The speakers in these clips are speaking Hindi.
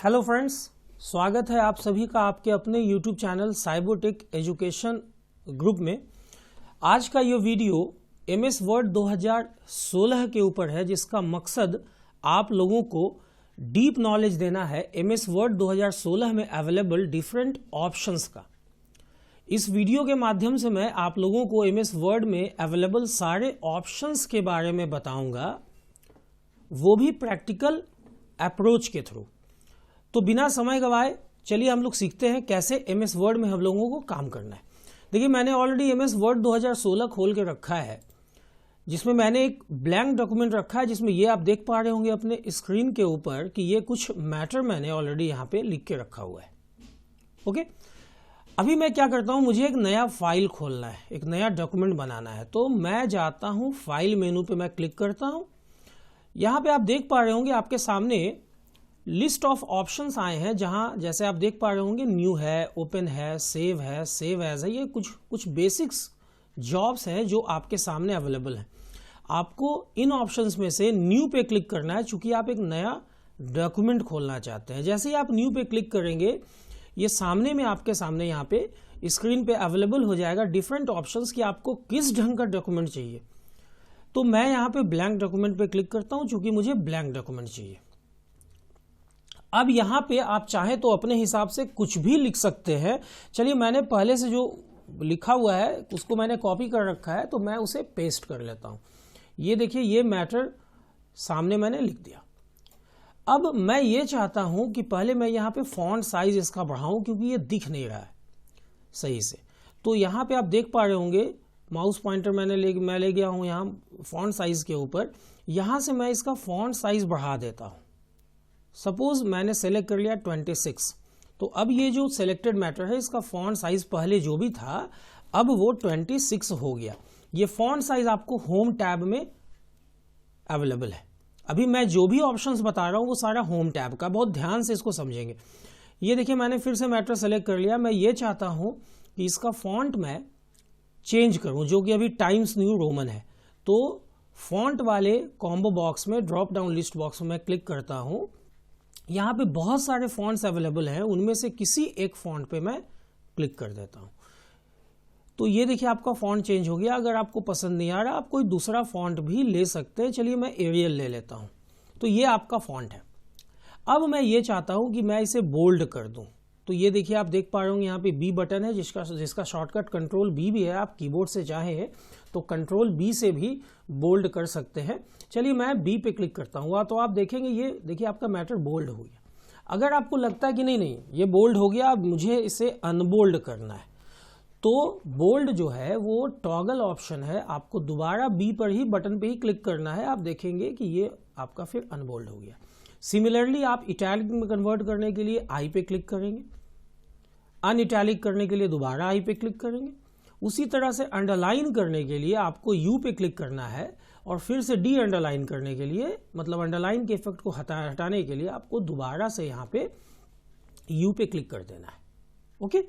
हेलो फ्रेंड्स, स्वागत है आप सभी का आपके अपने YouTube channel Cybertech education group में। आज का ये वीडियो एमएस वर्ड 2016 के ऊपर है, जिसका मकसद आप लोगों को डीप नॉलेज देना है एमएस वर्ड 2016 में अवेलेबल डिफरेंट ऑप्शंस का। इस वीडियो के माध्यम से मैं आप लोगों को एमएस वर्ड में अवेलेबल सारे ऑप्शंस के बारे में बताऊंगा, वो भी प्रैक्टिकल अप्रोच के थ्रू। तो बिना समय गवाए चलिए हम लोग सीखते हैं कैसे एमएस वर्ड में हम लोगों को काम करना है। देखिए, मैंने ऑलरेडी एमएस वर्ड 2016 खोल के रखा है, जिसमें मैंने एक ब्लैंक डॉक्यूमेंट रखा है, जिसमें ये आप देख पा रहे होंगे अपने स्क्रीन के ऊपर कि ये कुछ मैटर मैंने ऑलरेडी यहाँ पे लिख के रखा हुआ है। ओके, अभी मैं क्या करता हूँ, मुझे एक नया फाइल खोलना है, एक नया डॉक्यूमेंट बनाना है। तो मैं जाता हूँ फाइल मेनू पे, मैं क्लिक करता हूँ। यहाँ पे आप देख पा रहे होंगे आपके सामने लिस्ट ऑफ ऑप्शंस आए हैं, जहां जैसे आप देख पा रहे होंगे न्यू है, ओपन है, सेव एज है। ये कुछ बेसिक्स जॉब्स हैं जो आपके सामने अवेलेबल हैं। आपको इन ऑप्शंस में से न्यू पे क्लिक करना है, चूंकि आप एक नया डॉक्यूमेंट खोलना चाहते हैं। जैसे ही आप न्यू पे क्लिक करेंगे, ये सामने में आपके सामने यहाँ पे स्क्रीन पे अवेलेबल हो जाएगा डिफरेंट ऑप्शंस कि आपको किस ढंग का डॉक्यूमेंट चाहिए। तो मैं यहाँ पे ब्लैंक डॉक्यूमेंट पे क्लिक करता हूँ, चूंकि मुझे ब्लैंक डॉक्यूमेंट चाहिए। अब यहाँ पे आप चाहें तो अपने हिसाब से कुछ भी लिख सकते हैं। चलिए, मैंने पहले से जो लिखा हुआ है उसको मैंने कॉपी कर रखा है, तो मैं उसे पेस्ट कर लेता हूँ। ये देखिए, ये मैटर सामने मैंने लिख दिया। अब मैं ये चाहता हूं कि पहले मैं यहाँ पे फॉन्ट साइज इसका बढ़ाऊं, क्योंकि ये दिख नहीं रहा है सही से। तो यहाँ पे आप देख पा रहे होंगे माउस पॉइंटर मैं ले गया हूं यहाँ फॉन्ट साइज के ऊपर। यहाँ से मैं इसका फॉन्ट साइज बढ़ा देता हूं। सपोज मैंने सेलेक्ट कर लिया 26, तो अब ये जो सेलेक्टेड मैटर है इसका फॉन्ट साइज पहले जो भी था अब वो 26 हो गया। ये फॉन्ट साइज आपको होम टैब में अवेलेबल है। अभी मैं जो भी ऑप्शंस बता रहा हूं वो सारा होम टैब का, बहुत ध्यान से इसको समझेंगे। ये देखिए, मैंने फिर से मैटर सेलेक्ट कर लिया। मैं ये चाहता हूं कि इसका फॉन्ट मैं चेंज करूं, जो कि अभी टाइम्स न्यू रोमन है। तो फॉन्ट वाले कॉम्बो बॉक्स में, ड्रॉप डाउन लिस्ट बॉक्स में मैं क्लिक करता हूं। यहाँ पे बहुत सारे फॉन्ट्स अवेलेबल हैं, उनमें से किसी एक फॉन्ट पे मैं क्लिक कर देता हूं। तो ये देखिए, आपका फॉन्ट चेंज हो गया। अगर आपको पसंद नहीं आ रहा, आप कोई दूसरा फॉन्ट भी ले सकते हैं। चलिए, मैं एरियल ले लेता हूं। तो ये आपका फॉन्ट है। अब मैं ये चाहता हूं कि मैं इसे बोल्ड कर दूं। तो ये देखिए, आप देख पा रहे होंगे यहाँ पे बी बटन है, जिसका शॉर्टकट कंट्रोल बी भी है। आप कीबोर्ड से चाहे तो कंट्रोल बी से भी बोल्ड कर सकते हैं। चलिए, मैं बी पे क्लिक करता हूँ, तो आप देखेंगे ये देखिए आपका मैटर बोल्ड हो गया। अगर आपको लगता है कि नहीं ये बोल्ड हो गया, अब मुझे इसे अनबोल्ड करना है, तो बोल्ड जो है वो टॉगल ऑप्शन है। आपको दोबारा बी पर ही बटन पे ही क्लिक करना है। आप देखेंगे कि ये आपका फिर अनबोल्ड हो गया। सिमिलरली आप इटैलिक में कन्वर्ट करने के लिए आई पे क्लिक करेंगे, अनइटैलिक करने के लिए दोबारा आई पे क्लिक करेंगे। उसी तरह से अंडरलाइन करने के लिए आपको यू पे क्लिक करना है, और फिर से डी अंडरलाइन करने के लिए, मतलब अंडरलाइन के इफेक्ट को हटाने के लिए आपको दोबारा से यहाँ पे यू पे क्लिक कर देना है। ओके,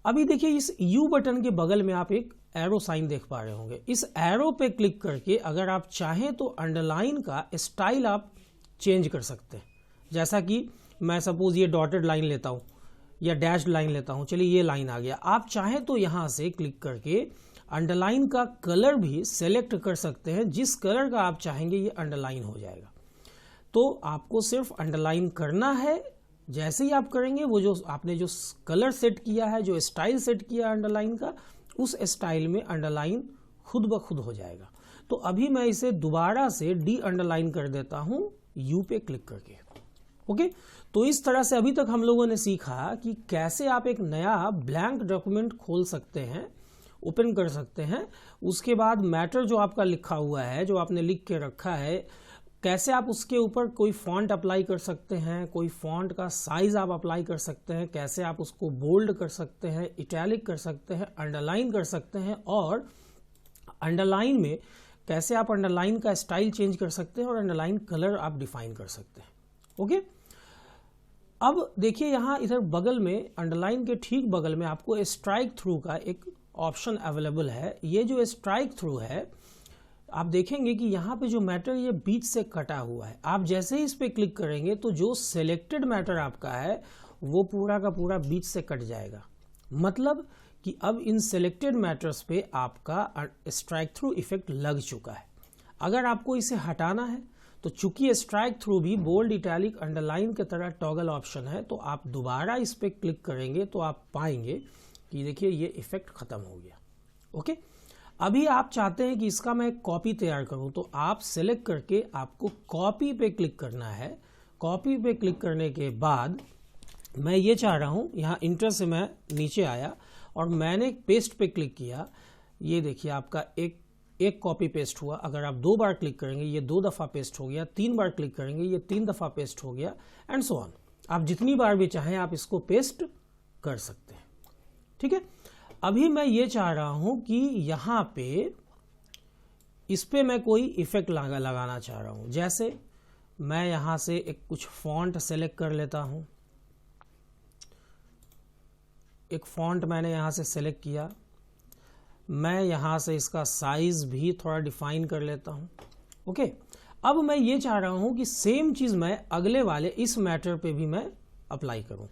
अभी देखिए, इस यू बटन के बगल में आप एक एरो साइन देख पा रहे होंगे। इस एरो पे क्लिक करके अगर आप चाहें तो अंडरलाइन का स्टाइल आप चेंज कर सकते हैं। जैसा कि मैं सपोज ये डॉटेड लाइन लेता हूं या डैश लाइन लेता हूं। चलिए, ये लाइन आ गया। आप चाहें तो यहां से क्लिक करके अंडरलाइन का कलर भी सेलेक्ट कर सकते हैं। जिस कलर का आप चाहेंगे ये अंडरलाइन हो जाएगा। तो आपको सिर्फ अंडरलाइन करना है। जैसे ही आप करेंगे, वो जो आपने जो कलर सेट किया है, जो स्टाइल सेट किया है अंडरलाइन का, उस स्टाइल में अंडरलाइन खुद ब खुद हो जाएगा। तो अभी मैं इसे दोबारा से डी अंडरलाइन कर देता हूं यू पे क्लिक करके। ओके, तो इस तरह से अभी तक हम लोगों ने सीखा कि कैसे आप एक नया ब्लैंक डॉक्यूमेंट खोल सकते हैं, ओपन कर सकते हैं। उसके बाद मैटर जो आपका लिखा हुआ है, जो आपने लिख के रखा है, कैसे आप उसके ऊपर कोई फॉन्ट अप्लाई कर सकते हैं, कोई फॉन्ट का साइज आप अप्लाई कर सकते हैं, कैसे आप उसको बोल्ड कर सकते हैं, इटैलिक कर सकते हैं, अंडरलाइन कर सकते हैं, और अंडरलाइन में कैसे आप अंडरलाइन का स्टाइल चेंज कर सकते हैं और अंडरलाइन कलर आप डिफाइन कर सकते हैं। ओके, अब देखिए, यहां इधर बगल में अंडरलाइन के ठीक बगल में आपको स्ट्राइक थ्रू का एक ऑप्शन अवेलेबल है। ये जो स्ट्राइक थ्रू है आप देखेंगे कि यहाँ पे जो मैटर ये बीच से कटा हुआ है। आप जैसे ही इस पे क्लिक करेंगे तो जो सिलेक्टेड मैटर आपका है वो पूरा का पूरा बीच से कट जाएगा। मतलब कि अब इन सिलेक्टेड मैटर्स पे आपका स्ट्राइक थ्रू इफेक्ट लग चुका है। अगर आपको इसे हटाना है तो चूंकि स्ट्राइक थ्रू भी बोल्ड, इटैलिक, अंडरलाइन की तरह टॉगल ऑप्शन है, तो आप दोबारा इस पे क्लिक करेंगे तो आप पाएंगे कि देखिए ये इफेक्ट खत्म हो गया। ओके, अभी आप चाहते हैं कि इसका मैं कॉपी तैयार करूं, तो आप सिलेक्ट करके आपको कॉपी पे क्लिक करना है। कॉपी पे क्लिक करने के बाद मैं ये चाह रहा हूं, यहाँ इंटर से मैं नीचे आया और मैंने पेस्ट पे क्लिक किया। ये देखिए आपका एक कॉपी पेस्ट हुआ। अगर आप 2 बार क्लिक करेंगे ये 2 दफ़ा पेस्ट हो गया, 3 बार क्लिक करेंगे ये 3 दफ़ा पेस्ट हो गया, एंड सो ऑन। आप जितनी बार भी चाहें आप इसको पेस्ट कर सकते हैं। ठीक है, अभी मैं ये चाह रहा हूं कि यहां पे इस पे मैं कोई इफेक्ट लगाना चाह रहा हूं। जैसे मैं यहां से एक कुछ फॉन्ट सेलेक्ट कर लेता हूं। एक फॉन्ट मैंने यहां से सेलेक्ट किया। मैं यहां से इसका साइज भी थोड़ा डिफाइन कर लेता हूं। ओके, अब मैं ये चाह रहा हूं कि सेम चीज मैं अगले वाले इस मैटर पे भी मैं अप्लाई करूं।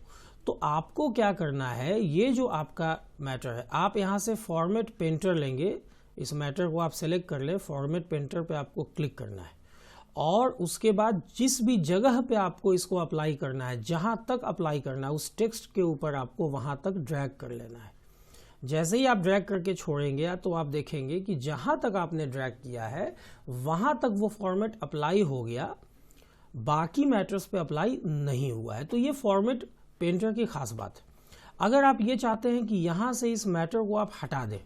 तो आपको क्या करना है, ये जो आपका मैटर है आप यहां से फॉर्मेट पेंटर लेंगे। इस मैटर को आप सेलेक्ट कर ले, फॉर्मेट पेंटर पे आपको क्लिक करना है और उसके बाद जिस भी जगह पे आपको इसको अप्लाई करना है, जहां तक अप्लाई करना है उस टेक्स्ट के ऊपर आपको वहां तक ड्रैग कर लेना है। जैसे ही आप ड्रैग करके छोड़ेंगे तो आप देखेंगे कि जहां तक आपने ड्रैग किया है वहां तक वो फॉर्मेट अप्लाई हो गया, बाकी मैटर्स पे अप्लाई नहीं हुआ है। तो ये फॉर्मेट पेंटर की खास बात है। अगर आप ये चाहते हैं कि यहां से इस मैटर को आप हटा दें,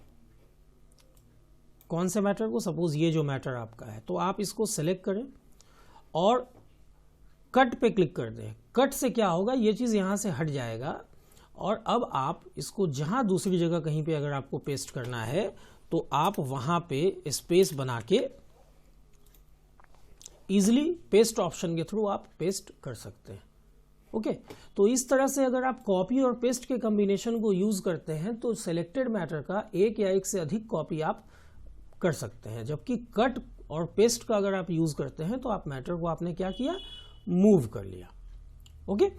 कौन से मैटर को, सपोज ये जो मैटर आपका है, तो आप इसको सेलेक्ट करें और कट पे क्लिक कर दें। कट से क्या होगा, ये चीज यहां से हट जाएगा और अब आप इसको जहां दूसरी जगह कहीं पे अगर आपको पेस्ट करना है तो आप वहां पे स्पेस बना के इजिली पेस्ट ऑप्शन के थ्रू आप पेस्ट कर सकते हैं। ओके, तो इस तरह से अगर आप कॉपी और पेस्ट के कॉम्बिनेशन को यूज करते हैं तो सिलेक्टेड मैटर का एक या एक से अधिक कॉपी आप कर सकते हैं। जबकि कट और पेस्ट का अगर आप यूज करते हैं तो आप मैटर को आपने क्या किया, मूव कर लिया। ओके,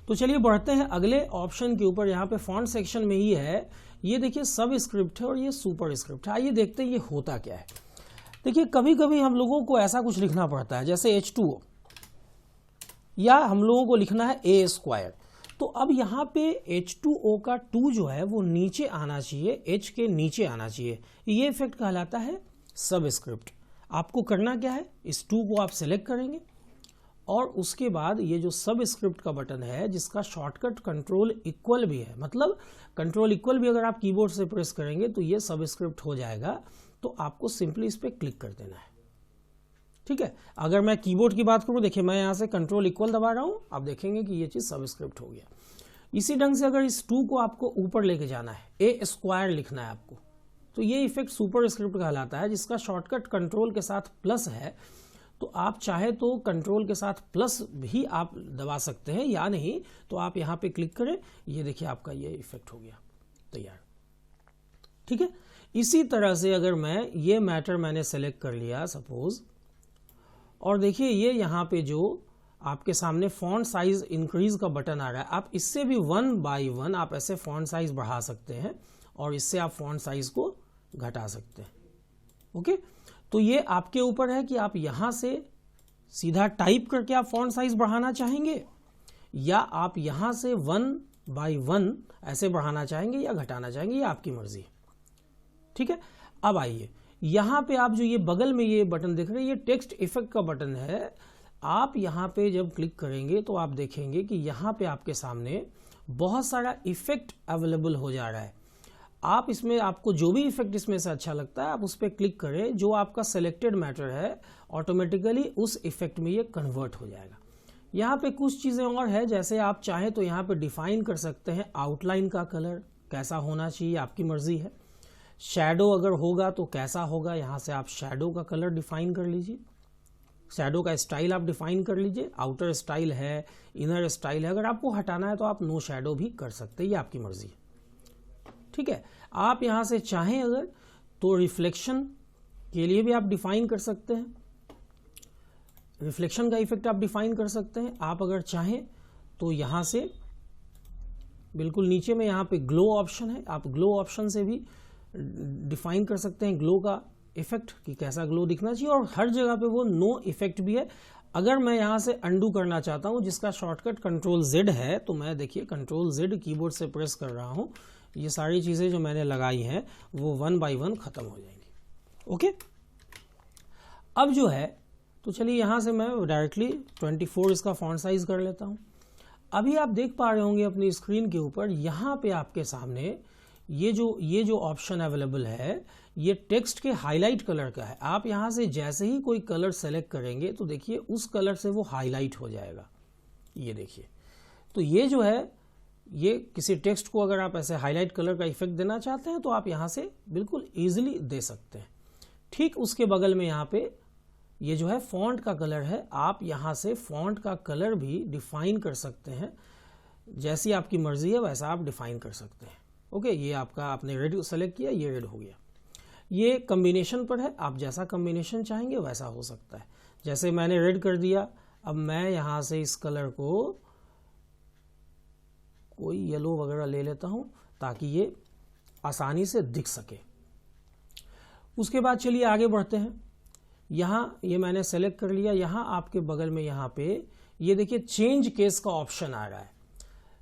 तो चलिए बढ़ते हैं अगले ऑप्शन के ऊपर। यहाँ पे फॉन्ट सेक्शन में ही है, ये देखिए सब स्क्रिप्ट है और ये सुपर स्क्रिप्ट है। आइए देखते हैं ये होता क्या है। देखिए कभी कभी हम लोगों को ऐसा कुछ लिखना पड़ता है, जैसे H2O, या हम लोगों को लिखना है A²। तो अब यहाँ पे H2O का 2 जो है वो नीचे आना चाहिए, H के नीचे आना चाहिए। ये इफेक्ट कहलाता है सब स्क्रिप्ट। आपको करना क्या है, इस 2 को आप सेलेक्ट करेंगे और उसके बाद ये जो सब स्क्रिप्ट का बटन है जिसका शॉर्टकट कंट्रोल इक्वल भी है, मतलब कंट्रोल इक्वल भी अगर आप कीबोर्ड से प्रेस करेंगे तो ये सब स्क्रिप्ट हो जाएगा। तो आपको सिंपली इस पर क्लिक कर देना है। ठीक है, अगर मैं कीबोर्ड की बात करूं, देखिए मैं यहां से कंट्रोल इक्वल दबा रहा हूं, आप देखेंगे कि ये चीज सब स्क्रिप्ट हो गया। इसी ढंग से अगर इस 2 को आपको ऊपर लेके जाना है, A² लिखना है आपको, तो ये इफेक्ट सुपर स्क्रिप्ट कहलाता है जिसका शॉर्टकट कंट्रोल के साथ प्लस है। तो आप चाहे तो कंट्रोल के साथ प्लस भी आप दबा सकते हैं, या नहीं तो आप यहां पे क्लिक करें, ये देखिए आपका ये इफेक्ट हो गया तैयार। ठीक है, इसी तरह से अगर मैं ये मैटर मैंने सेलेक्ट कर लिया सपोज, और देखिए ये यहाँ पे जो आपके सामने फॉन्ट साइज इंक्रीज का बटन आ रहा है, आप इससे भी 1 बाय 1 आप ऐसे फॉन्ट साइज बढ़ा सकते हैं और इससे आप फॉन्ट साइज को घटा सकते हैं। ओके, तो ये आपके ऊपर है कि आप यहां से सीधा टाइप करके आप फॉन्ट साइज बढ़ाना चाहेंगे या आप यहां से 1 बाय 1 ऐसे बढ़ाना चाहेंगे या घटाना चाहेंगे, ये आपकी मर्जी है। ठीक है, अब आइए यहां पे आप जो ये बगल में ये बटन देख रहे हैं, ये टेक्स्ट इफेक्ट का बटन है। आप यहां पे जब क्लिक करेंगे तो आप देखेंगे कि यहां पे आपके सामने बहुत सारा इफेक्ट अवेलेबल हो जा रहा है। आप इसमें, आपको जो भी इफेक्ट इसमें से अच्छा लगता है आप उस पर क्लिक करें, जो आपका सिलेक्टेड मैटर है ऑटोमेटिकली उस इफेक्ट में ये कन्वर्ट हो जाएगा। यहाँ पे कुछ चीजें और है, जैसे आप चाहें तो यहाँ पे डिफाइन कर सकते हैं आउटलाइन का कलर कैसा होना चाहिए, आपकी मर्जी है। शैडो अगर होगा तो कैसा होगा, यहाँ से आप शैडो का कलर डिफाइन कर लीजिए, शैडो का स्टाइल आप डिफाइन कर लीजिए। आउटर स्टाइल है, इनर स्टाइल है, अगर आपको हटाना है तो आप नो शैडो भी कर सकते हैं, ये आपकी मर्जी है। ठीक है, आप यहां से चाहें अगर तो रिफ्लेक्शन के लिए भी आप डिफाइन कर सकते हैं, रिफ्लेक्शन का इफेक्ट आप डिफाइन कर सकते हैं। आप अगर चाहें तो यहाँ से बिल्कुल नीचे में यहाँ पे ग्लो ऑप्शन है, आप ग्लो ऑप्शन से भी डिफाइन कर सकते हैं ग्लो का इफेक्ट कि कैसा ग्लो दिखना चाहिए, और हर जगह पे वो नो इफेक्ट भी है। अगर मैं यहाँ से अंडू करना चाहता हूँ जिसका शॉर्टकट कंट्रोल Z है, तो मैं देखिए कंट्रोल Z कीबोर्ड से प्रेस कर रहा हूँ, ये सारी चीज़ें जो मैंने लगाई हैं वो 1 बाय 1 खत्म हो जाएंगी। ओके, अब जो है तो चलिए यहाँ से मैं डायरेक्टली 24 इसका फॉन्ट साइज कर लेता हूँ। अभी आप देख पा रहे होंगे अपनी स्क्रीन के ऊपर यहाँ पे आपके सामने ये जो ऑप्शन अवेलेबल है ये टेक्स्ट के हाईलाइट कलर का है। आप यहाँ से जैसे ही कोई कलर सेलेक्ट करेंगे तो देखिए उस कलर से वो हाईलाइट हो जाएगा, ये देखिए। तो ये जो है ये किसी टेक्स्ट को अगर आप ऐसे हाईलाइट कलर का इफेक्ट देना चाहते हैं तो आप यहाँ से बिल्कुल ईजिली दे सकते हैं। ठीक उसके बगल में यहाँ पे ये जो है फॉन्ट का कलर है, आप यहाँ से फॉन्ट का कलर भी डिफाइन कर सकते हैं, जैसी आपकी मर्जी है वैसा आप डिफाइन कर सकते हैं। ओके, ये आपका आपने रेड सेलेक्ट किया, ये रेड हो गया। ये कम्बिनेशन पर है, आप जैसा कम्बिनेशन चाहेंगे वैसा हो सकता है। जैसे मैंने रेड कर दिया, अब मैं यहाँ से इस कलर को कोई येलो वगैरह ले लेता हूँ ताकि ये आसानी से दिख सके। उसके बाद चलिए आगे बढ़ते हैं। यहाँ ये मैंने सेलेक्ट कर लिया, यहाँ आपके बगल में यहाँ पे ये देखिए चेंज केस का ऑप्शन आ रहा है,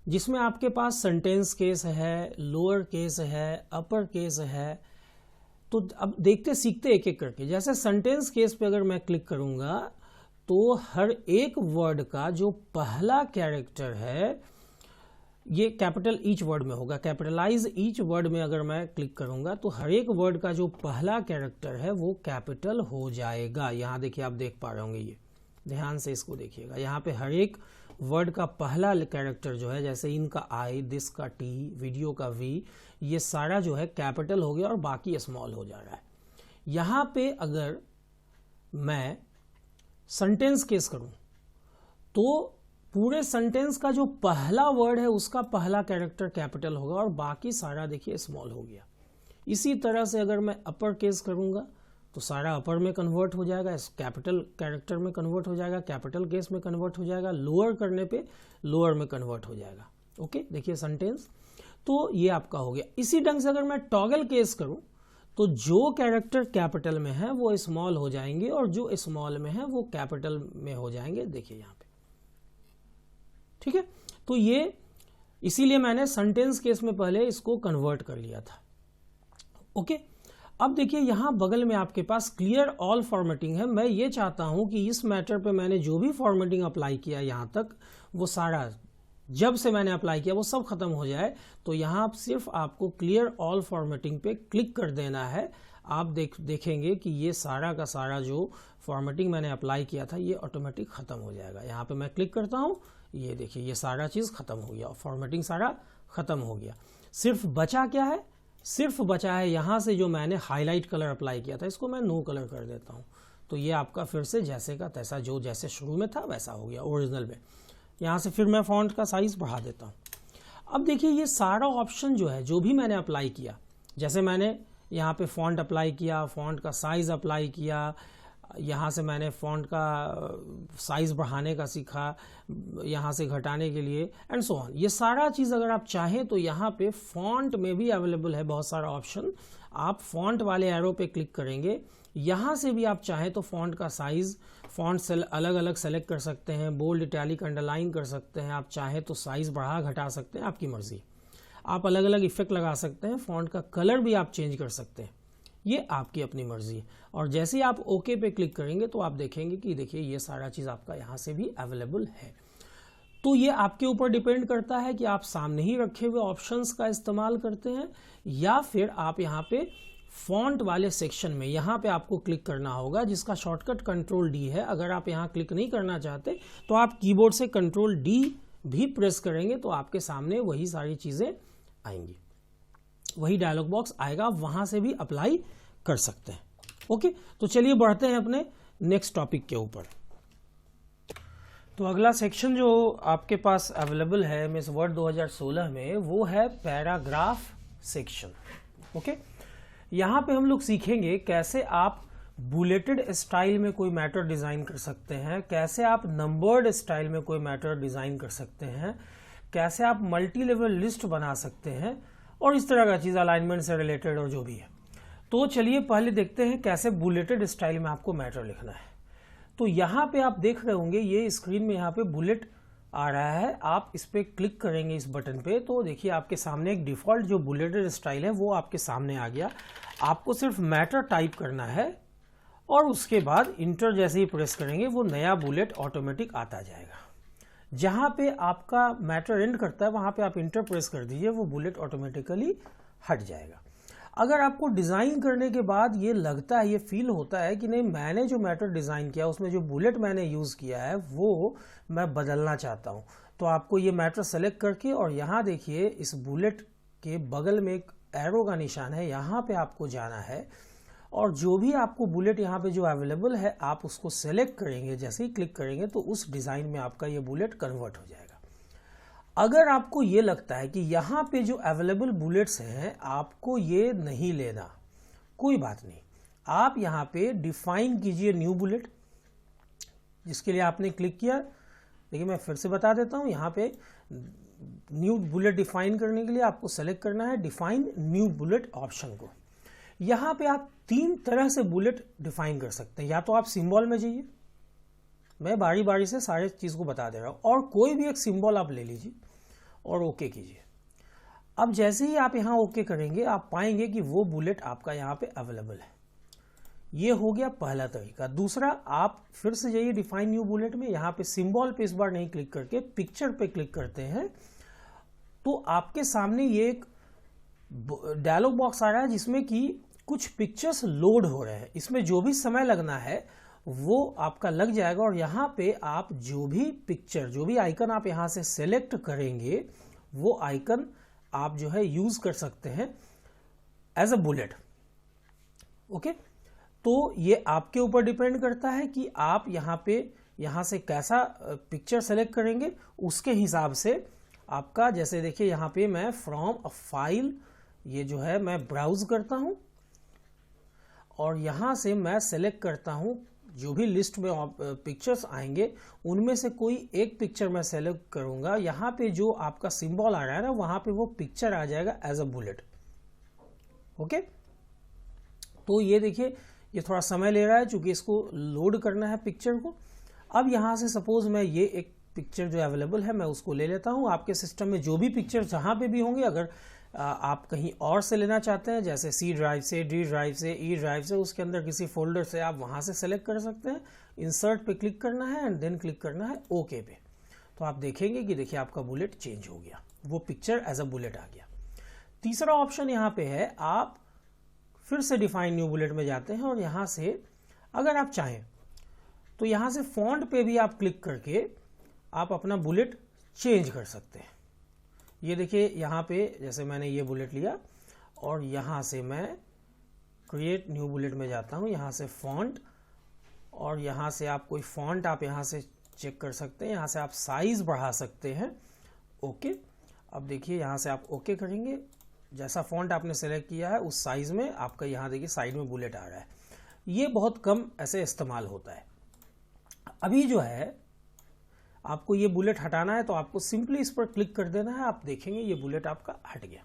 जिसमें आपके पास सेंटेंस केस है, लोअर केस है, अपर केस है। तो अब देखते सीखते एक एक करके। जैसे सेंटेंस केस पे अगर मैं क्लिक करूंगा तो हर एक वर्ड का जो पहला कैरेक्टर है ये कैपिटल ईच वर्ड में होगा। कैपिटलाइज ईच वर्ड में अगर मैं क्लिक करूंगा तो हर एक वर्ड का जो पहला कैरेक्टर है वो कैपिटल हो जाएगा। यहाँ देखिए, आप देख पा रहे होंगे, ये ध्यान से इसको देखिएगा। यहाँ पे हर एक वर्ड का पहला कैरेक्टर जो है, जैसे इनका आई, दिस का टी, वीडियो का वी, ये सारा जो है कैपिटल हो गया और बाकी स्मॉल हो जा रहा है। यहाँ पे अगर मैं सेंटेंस केस करूं तो पूरे सेंटेंस का जो पहला वर्ड है उसका पहला कैरेक्टर कैपिटल होगा और बाकी सारा देखिए स्मॉल हो गया। इसी तरह से अगर मैं अपर केस करूंगा तो सारा अपर में कन्वर्ट हो जाएगा, कैपिटल कैरेक्टर में कन्वर्ट हो जाएगा, कैपिटल केस में कन्वर्ट हो जाएगा, लोअर करने पे लोअर में कन्वर्ट हो जाएगा। ओके, देखिए सेंटेंस, तो ये आपका हो गया। इसी ढंग से अगर मैं टॉगल केस करूं तो जो कैरेक्टर कैपिटल में है वो स्मॉल हो जाएंगे और जो स्मॉल में है वो कैपिटल में हो जाएंगे, देखिए यहाँ पे। ठीक है, तो ये इसीलिए मैंने सेंटेंस केस में पहले इसको कन्वर्ट कर लिया था। ओके, अब देखिए यहाँ बगल में आपके पास क्लियर ऑल फॉर्मेटिंग है। मैं ये चाहता हूं कि इस मैटर पे मैंने जो भी फॉर्मेटिंग अप्लाई किया यहाँ तक, वो सारा जब से मैंने अप्लाई किया वो सब खत्म हो जाए। तो यहाँ सिर्फ आपको क्लियर ऑल फॉर्मेटिंग पे क्लिक कर देना है। आप देखेंगे कि ये सारा का सारा जो फॉर्मेटिंग मैंने अप्लाई किया था ये ऑटोमेटिक खत्म हो जाएगा। यहाँ पे मैं क्लिक करता हूँ, ये देखिए ये सारा चीज़ खत्म हो गया, फॉर्मेटिंग सारा खत्म हो गया। सिर्फ बचा क्या है, सिर्फ बचा है यहाँ से जो मैंने हाईलाइट कलर अप्लाई किया था, इसको मैं नो कलर कर देता हूँ। तो ये आपका फिर से जैसे का तैसा, जो जैसे शुरू में था वैसा हो गया ओरिजिनल में। यहाँ से फिर मैं फॉन्ट का साइज बढ़ा देता हूँ। अब देखिए ये सारा ऑप्शन जो है, जो भी मैंने अप्लाई किया, जैसे मैंने यहाँ पे फॉन्ट अप्लाई किया, फॉन्ट का साइज अप्लाई किया, यहाँ से मैंने फॉन्ट का साइज बढ़ाने का सीखा, यहाँ से घटाने के लिए एंड सो ऑन। ये सारा चीज़ अगर आप चाहें तो यहाँ पे फॉन्ट में भी अवेलेबल है बहुत सारा ऑप्शन। आप फॉन्ट वाले एरो पे क्लिक करेंगे, यहाँ से भी आप चाहें तो फॉन्ट का साइज, फॉन्ट अलग अलग सेलेक्ट कर सकते हैं, बोल्ड, इटैलिक, अंडरलाइन कर सकते हैं। आप चाहें तो साइज बढ़ा घटा सकते हैं, आपकी मर्जी। आप अलग अलग इफेक्ट लगा सकते हैं, फॉन्ट का कलर भी आप चेंज कर सकते हैं, ये आपकी अपनी मर्जी है। और जैसे ही आप ओके पे क्लिक करेंगे तो आप देखेंगे कि देखिए ये सारा चीज़ आपका यहाँ से भी अवेलेबल है। तो ये आपके ऊपर डिपेंड करता है कि आप सामने ही रखे हुए ऑप्शंस का इस्तेमाल करते हैं या फिर आप यहाँ पे फॉन्ट वाले सेक्शन में यहाँ पे आपको क्लिक करना होगा, जिसका शॉर्टकट कंट्रोल डी है। अगर आप यहाँ क्लिक नहीं करना चाहते तो आप कीबोर्ड से कंट्रोल डी भी प्रेस करेंगे तो आपके सामने वही सारी चीज़ें आएंगी, वही डायलॉग बॉक्स आएगा, वहां से भी अप्लाई कर सकते हैं। ओके, तो चलिए बढ़ते हैं अपने नेक्स्ट टॉपिक के ऊपर। तो अगला सेक्शन जो आपके पास अवेलेबल है एमएस वर्ड 2016 में वो है पैराग्राफ सेक्शन। ओके, यहाँ पे हम लोग सीखेंगे कैसे आप बुलेटेड स्टाइल में कोई मैटर डिज़ाइन कर सकते हैं, कैसे आप नंबर्ड स्टाइल में कोई मैटर डिज़ाइन कर सकते हैं, कैसे आप मल्टी लेवल लिस्ट बना सकते हैं, और इस तरह का चीज़ अलाइनमेंट से रिलेटेड और जो भी है। तो चलिए पहले देखते हैं कैसे बुलेटेड स्टाइल में आपको मैटर लिखना है। तो यहाँ पे आप देख रहे होंगे ये स्क्रीन में यहाँ पे बुलेट आ रहा है, आप इस पर क्लिक करेंगे इस बटन पे तो देखिए आपके सामने एक डिफ़ॉल्ट जो बुलेटेड स्टाइल है वो आपके सामने आ गया। आपको सिर्फ मैटर टाइप करना है और उसके बाद इंटर जैसे ही प्रेस करेंगे वो नया बुलेट ऑटोमेटिक आता जाएगा। जहाँ पे आपका मैटर एंड करता है वहाँ पे आप इंटर प्रेस कर दीजिए, वो बुलेट ऑटोमेटिकली हट जाएगा। अगर आपको डिज़ाइन करने के बाद ये लगता है, ये फील होता है कि नहीं मैंने जो मैटर डिज़ाइन किया उसमें जो बुलेट मैंने यूज़ किया है वो मैं बदलना चाहता हूँ, तो आपको ये मैटर सेलेक्ट करके और यहाँ देखिए इस बुलेट के बगल में एक एरो का निशान है, यहाँ पे आपको जाना है और जो भी आपको बुलेट यहाँ पे जो अवेलेबल है आप उसको सेलेक्ट करेंगे। जैसे ही क्लिक करेंगे तो उस डिज़ाइन में आपका ये बुलेट कन्वर्ट हो जाएगा। अगर आपको ये लगता है कि यहाँ पे जो अवेलेबल बुलेट्स हैं आपको ये नहीं लेना, कोई बात नहीं, आप यहाँ पे डिफाइन कीजिए न्यू बुलेट, जिसके लिए आपने क्लिक किया। देखिए मैं फिर से बता देता हूँ, यहाँ पे न्यू बुलेट डिफाइन करने के लिए आपको सेलेक्ट करना है डिफाइन न्यू बुलेट ऑप्शन को। यहाँ पे आप 3 तरह से बुलेट डिफाइन कर सकते हैं। या तो आप सिंबल में जाइए, मैं बारी बारी से सारे चीज़ को बता दे रहा हूँ, और कोई भी एक सिंबल आप ले लीजिए और ओके कीजिए। अब जैसे ही आप यहाँ ओके करेंगे आप पाएंगे कि वो बुलेट आपका यहाँ पे अवेलेबल है। ये हो गया पहला तरीका। दूसरा, आप फिर से जाइए डिफाइन न्यू बुलेट में, यहाँ पे सिंबल पे इस बार नहीं क्लिक करके पिक्चर पे क्लिक करते हैं तो आपके सामने ये एक डायलॉग बॉक्स आ रहा है जिसमें कि कुछ पिक्चर्स लोड हो रहे हैं। इसमें जो भी समय लगना है वो आपका लग जाएगा और यहाँ पे आप जो भी पिक्चर, जो भी आइकन आप यहाँ से सेलेक्ट करेंगे वो आइकन आप जो है यूज कर सकते हैं एज अ बुलेट। ओके, तो ये आपके ऊपर डिपेंड करता है कि आप यहाँ से कैसा पिक्चर सेलेक्ट करेंगे, उसके हिसाब से आपका। जैसे देखिए यहाँ पे मैं फ्रॉम अ फाइल, ये जो है मैं ब्राउज करता हूँ और यहाँ से मैं सेलेक्ट करता हूँ जो भी लिस्ट में पिक्चर्स आएंगे उनमें से कोई एक पिक्चर मैं सेलेक्ट करूंगा। यहाँ पे जो आपका सिंबल आ रहा है ना वहाँ पे वो पिक्चर आ जाएगा एज अ बुलेट। ओके, तो ये देखिए ये थोड़ा समय ले रहा है चूंकि इसको लोड करना है पिक्चर को। अब यहाँ से सपोज मैं ये एक पिक्चर जो अवेलेबल है मैं उसको ले लेता हूँ। आपके सिस्टम में जो भी पिक्चर जहाँ पे भी होंगे, अगर आप कहीं और से लेना चाहते हैं जैसे C ड्राइव से, D ड्राइव से, E ड्राइव से, उसके अंदर किसी फोल्डर से आप वहाँ से सेलेक्ट कर सकते हैं। इंसर्ट पे क्लिक करना है एंड देन क्लिक करना है ओके पे। तो आप देखेंगे कि देखिए आपका बुलेट चेंज हो गया, वो पिक्चर एज अ बुलेट आ गया। तीसरा ऑप्शन यहाँ पे है, आप फिर से डिफाइन न्यू बुलेट में जाते हैं और यहाँ से अगर आप चाहें तो यहाँ से फॉन्ट पे भी आप क्लिक करके आप अपना बुलेट चेंज कर सकते हैं। ये देखिए यहाँ पे जैसे मैंने ये बुलेट लिया और यहाँ से मैं क्रिएट न्यू बुलेट में जाता हूँ, यहाँ से फॉन्ट, और यहाँ से आप कोई फॉन्ट आप यहाँ से चेक कर सकते हैं, यहाँ से आप साइज बढ़ा सकते हैं। ओके, अब देखिए यहाँ से आप ओके करेंगे, जैसा फॉन्ट आपने सेलेक्ट किया है उस साइज में आपका यहाँ देखिए साइड में बुलेट आ रहा है। ये बहुत कम ऐसे इस्तेमाल होता है। अभी जो है आपको ये बुलेट हटाना है तो आपको सिंपली इस पर क्लिक कर देना है, आप देखेंगे ये बुलेट आपका हट गया।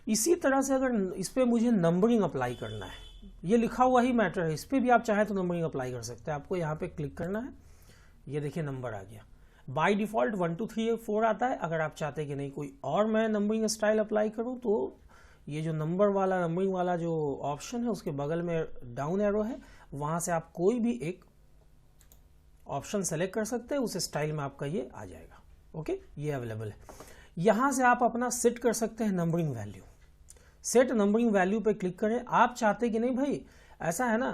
इसी तरह से अगर इस पर मुझे नंबरिंग अप्लाई करना है, ये लिखा हुआ ही मैटर है, इस पर भी आप चाहे तो नंबरिंग अप्लाई कर सकते हैं। आपको यहाँ पे क्लिक करना है, ये देखिए नंबर आ गया। बाय डिफॉल्ट 1 2 3 4 आता है। अगर आप चाहते हैं कि नहीं कोई और मैं नंबरिंग स्टाइल अप्लाई करूँ तो ये जो नंबरिंग वाला जो ऑप्शन है उसके बगल में डाउन एरो है, वहाँ से आप कोई भी एक ऑप्शन सेलेक्ट कर सकते हैं, उस स्टाइल में आपका ये आ जाएगा। ओके, ये अवेलेबल है। यहाँ से आप अपना सेट कर सकते हैं numbering value. Set numbering value पे क्लिक करें। आप चाहते कि नहीं भाई ऐसा है ना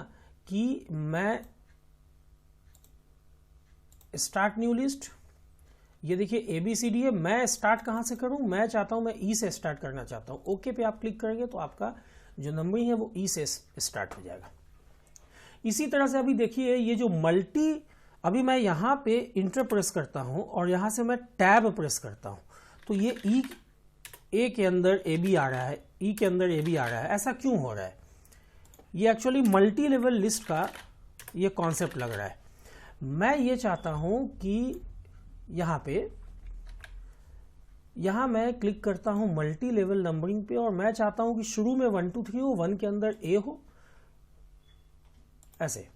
कि मैं स्टार्ट न्यू लिस्ट, ये देखिए ABCD है, मैं स्टार्ट कहाँ से करूँ, मैं चाहता हूँ मैं E से स्टार्ट करना चाहता हूँ। ओके पे आप क्लिक करेंगे तो आपका जो नंबरिंग है वो E से स्टार्ट हो जाएगा। इसी तरह से अभी देखिए ये जो अभी मैं यहाँ पे इंटर प्रेस करता हूँ और यहाँ से मैं टैब प्रेस करता हूँ तो ये A के अंदर AB आ रहा है, E के अंदर AB आ रहा है। ऐसा क्यों हो रहा है? ये एक्चुअली मल्टी लेवल लिस्ट का ये कॉन्सेप्ट लग रहा है। मैं ये चाहता हूं कि यहां मैं क्लिक करता हूं मल्टी लेवल नंबरिंग पे, और मैं चाहता हूं कि शुरू में 1 2 3 हो, 1 के अंदर ए हो, ऐसे